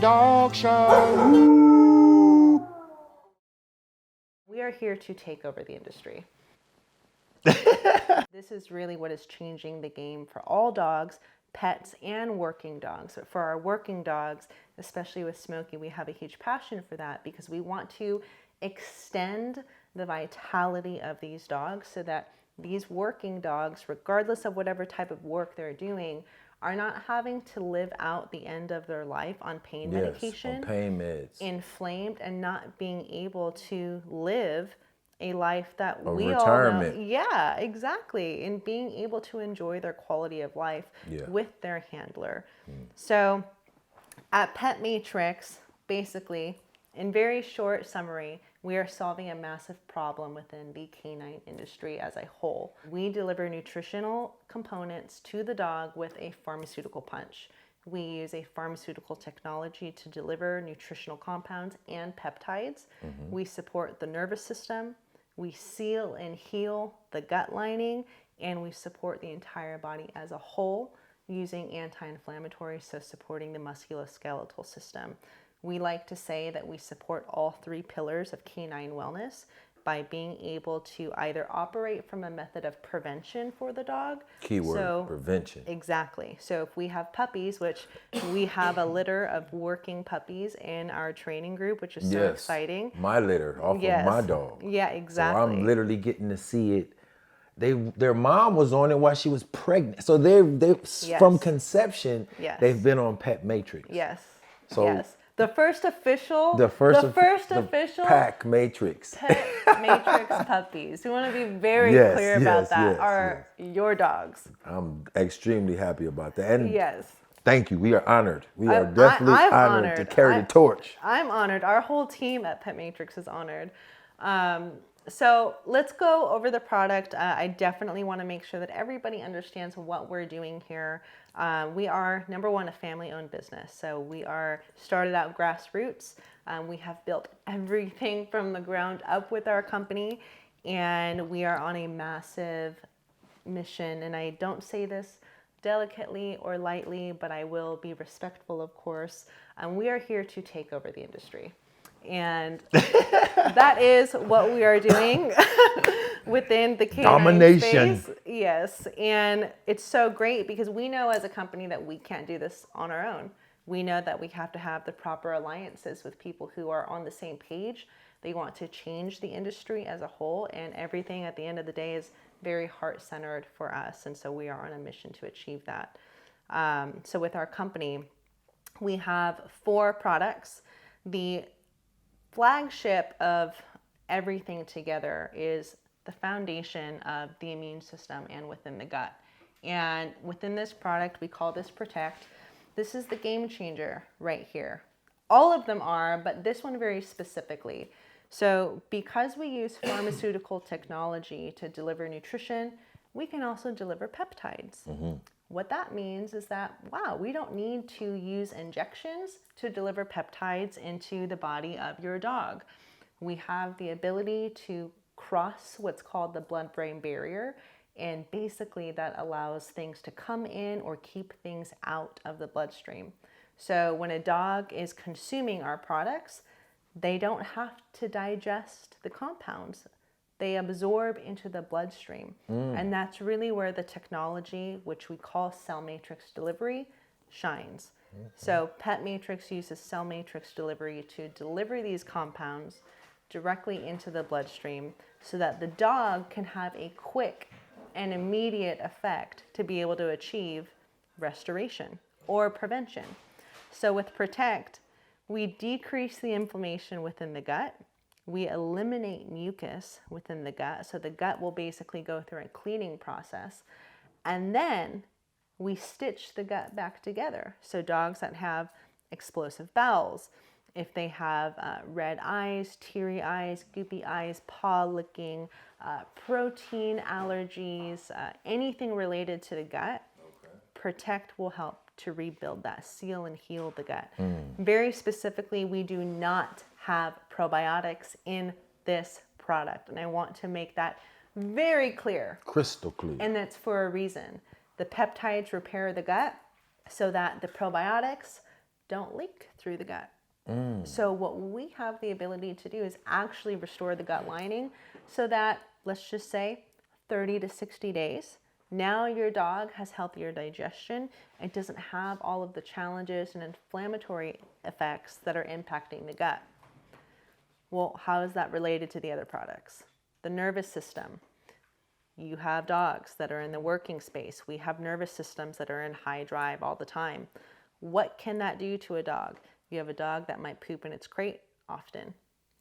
dog show. Woo. We are here to take over the industry. This is really what is changing the game for all dogs, pets, and working dogs. So for our working dogs, especially with Smokey, we have a huge passion for that because we want to extend the vitality of these dogs so that these working dogs, regardless of whatever type of work they're doing, are not having to live out the end of their life on pain medication, on pain meds, inflamed, and not being able to live a life that we retirement. all know. Yeah, exactly. And being able to enjoy their quality of life with their handler. So at Pet Matrix, basically, in very short summary, we are solving a massive problem within the canine industry as a whole. We deliver nutritional components to the dog with a pharmaceutical punch. We use a pharmaceutical technology to deliver nutritional compounds and peptides. We support the nervous system. We seal and heal the gut lining, and we support the entire body as a whole using anti-inflammatories, so supporting the musculoskeletal system. We like to say that we support all three pillars of canine wellness by being able to either operate from a method of prevention for the dog. Keyword, prevention. Exactly. So if we have puppies, which we have a litter of working puppies in our training group, which is so exciting. My litter off of my dog. Yeah, exactly. So I'm literally getting to see it. Their mom was on it while she was pregnant. So they from conception, they've been on Pet Matrix. Yes. So yes. The first official Pack Matrix. Pet Matrix puppies. We want to be very clear about that. Are your dogs. I'm extremely happy about that. And yes. Thank you. We are honored. We are definitely honored to carry the torch. I'm honored. Our whole team at Pet Matrix is honored. So let's go over the product. I definitely want to make sure that everybody understands what we're doing here. We are, number one, a family-owned business. So we are started out grassroots. We have built everything from the ground up with our company, and we are on a massive mission. And I don't say this delicately or lightly, but I will be respectful, of course. We are here to take over the industry. And that is what we are doing within the canine domination space. Yes, and it's so great because we know as a company that we can't do this on our own. We know that we have to have the proper alliances with people who are on the same page. They want to change the industry as a whole, and everything at the end of the day is very heart-centered for us, and so we are on a mission to achieve that. So with our company, we have 4 products. The flagship of everything together is the foundation of the immune system and within the gut. And within this product, we call this Protect. This is the game changer right here. All of them are, but this one very specifically. So because we use pharmaceutical technology to deliver nutrition, we can also deliver peptides. What that means is that, wow, we don't need to use injections to deliver peptides into the body of your dog. We have the ability to cross what's called the blood-brain barrier, and basically that allows things to come in or keep things out of the bloodstream. So when a dog is consuming our products, they don't have to digest the compounds. They absorb into the bloodstream. And that's really where the technology, which we call cell matrix delivery, shines. So Pet Matrix uses cell matrix delivery to deliver these compounds directly into the bloodstream so that the dog can have a quick and immediate effect to be able to achieve restoration or prevention. So with Protect, we decrease the inflammation within the gut. We eliminate mucus within the gut, so the gut will basically go through a cleaning process. And then we stitch the gut back together. So dogs that have explosive bowels, if they have red eyes, teary eyes, goopy eyes, paw licking, protein allergies, anything related to the gut, Protect will help to rebuild that, seal and heal the gut. Very specifically, we do not have probiotics in this product. And I want to make that very clear. Crystal clear. And that's for a reason. The peptides repair the gut so that the probiotics don't leak through the gut. So what we have the ability to do is actually restore the gut lining so that, let's just say, 30 to 60 days, now your dog has healthier digestion. It doesn't have all of the challenges and inflammatory effects that are impacting the gut. Well, how is that related to the other products? The nervous system. You have dogs that are in the working space. We have nervous systems that are in high drive all the time. What can that do to a dog? You have a dog that might poop in its crate often.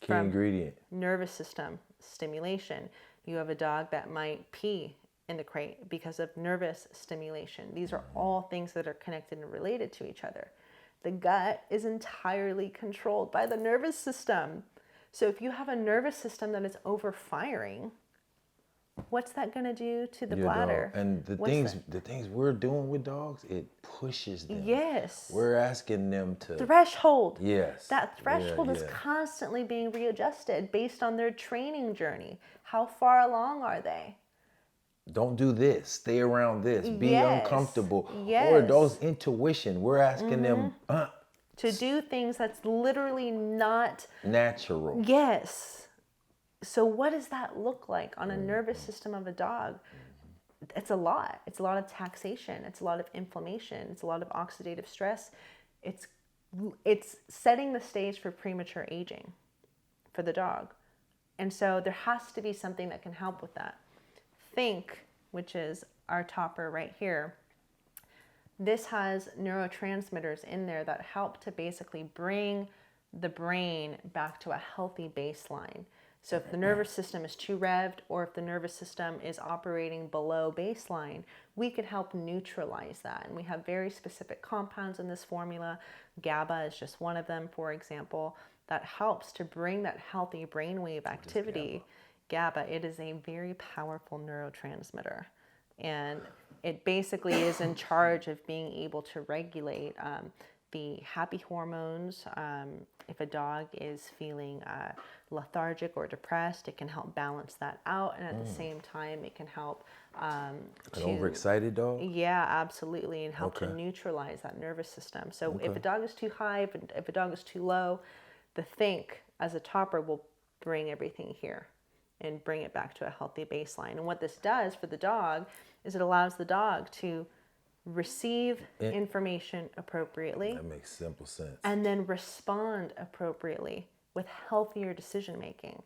Key ingredient. Nervous system stimulation. You have a dog that might pee in the crate because of nervous stimulation. These are all things that are connected and related to each other. The gut is entirely controlled by the nervous system. So if you have a nervous system that is overfiring, what's that going to do to the bladder? And the things we're doing with dogs, it pushes them. Yes. We're asking them to threshold. Yes. That threshold is constantly being readjusted based on their training journey. How far along are they? Don't do this. Stay around this. Be uncomfortable. Yes. Or those intuition. We're asking them to do things that's literally not natural. Yes. So what does that look like on a nervous system of a dog? It's a lot. It's a lot of taxation. It's a lot of inflammation. It's a lot of oxidative stress. It's setting the stage for premature aging for the dog. And so there has to be something that can help with that. Think, which is our topper right here. This has neurotransmitters in there that help to basically bring the brain back to a healthy baseline. So if the nervous system is too revved or if the nervous system is operating below baseline, we can help neutralize that. And we have very specific compounds in this formula. GABA is just one of them, for example, that helps to bring that healthy brainwave activity. GABA, it is a very powerful neurotransmitter. And it basically is in charge of being able to regulate the happy hormones. If a dog is feeling lethargic or depressed, it can help balance that out. And at the same time, it can help an overexcited dog? Yeah, absolutely. And help to neutralize that nervous system. So if a dog is too high, if a dog is too low, the think as a topper will bring everything here and bring it back to a healthy baseline. And what this does for the dog is it allows the dog to receive information appropriately. That makes simple sense. And then respond appropriately with healthier decision making.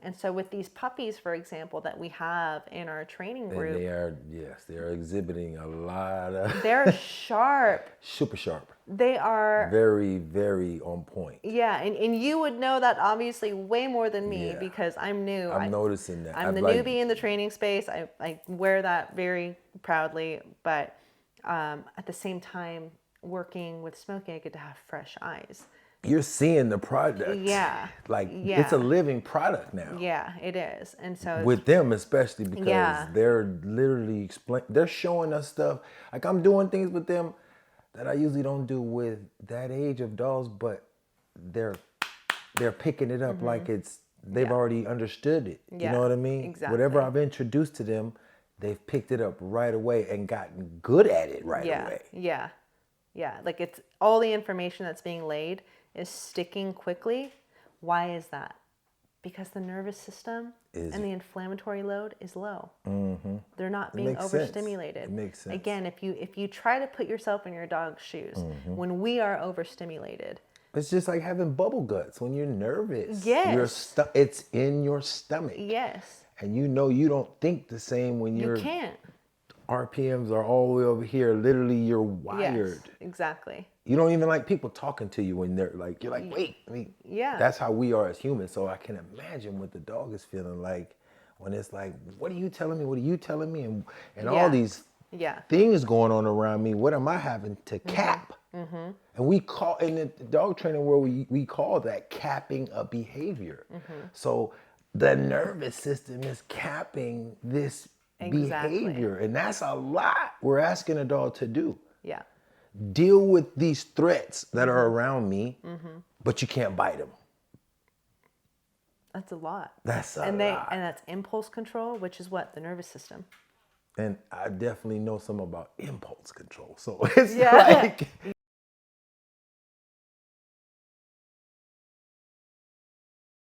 And so with these puppies, for example, that we have in our training group. And they are exhibiting a lot of... They're sharp. Super sharp. They are... Very, very on point. Yeah, and you would know that obviously way more than me because I'm new. I'm noticing that. I'm the newbie in the training space. I wear that very proudly, but at the same time, working with Smokey, I get to have fresh eyes. You're seeing the product. Yeah. It's a living product now. Yeah, it is. And so with them especially because they're literally they're showing us stuff. Like I'm doing things with them that I usually don't do with that age of dogs, but they're picking it up like they've already understood it. You know what I mean? Exactly. Whatever I've introduced to them, they've picked it up right away and gotten good at it right away. Yeah. Like it's all the information that's being laid is sticking quickly. Why is that? Because the nervous system and the inflammatory load is low. They're not being overstimulated. It makes sense. Again, if you try to put yourself in your dog's shoes, when we are overstimulated, it's just like having bubble guts when you're nervous. Yes. It's in your stomach. Yes. And you don't think the same when you can't. RPMs are all the way over here. Literally, you're wired. Yes, exactly. You don't even like people talking to you when you're like, wait. I mean, that's how we are as humans. So I can imagine what the dog is feeling like when it's like, what are you telling me? What are you telling me? And all these things going on around me. What am I having to cap? And we call, in the dog training world, we call that capping a behavior. So the nervous system is capping this behavior. And that's a lot we're asking a dog to do. Yeah. Deal with these threats that are around me, but you can't bite them. That's a lot. That's a lot. And that's impulse control, which is what? The nervous system. And I definitely know some about impulse control. So it's like...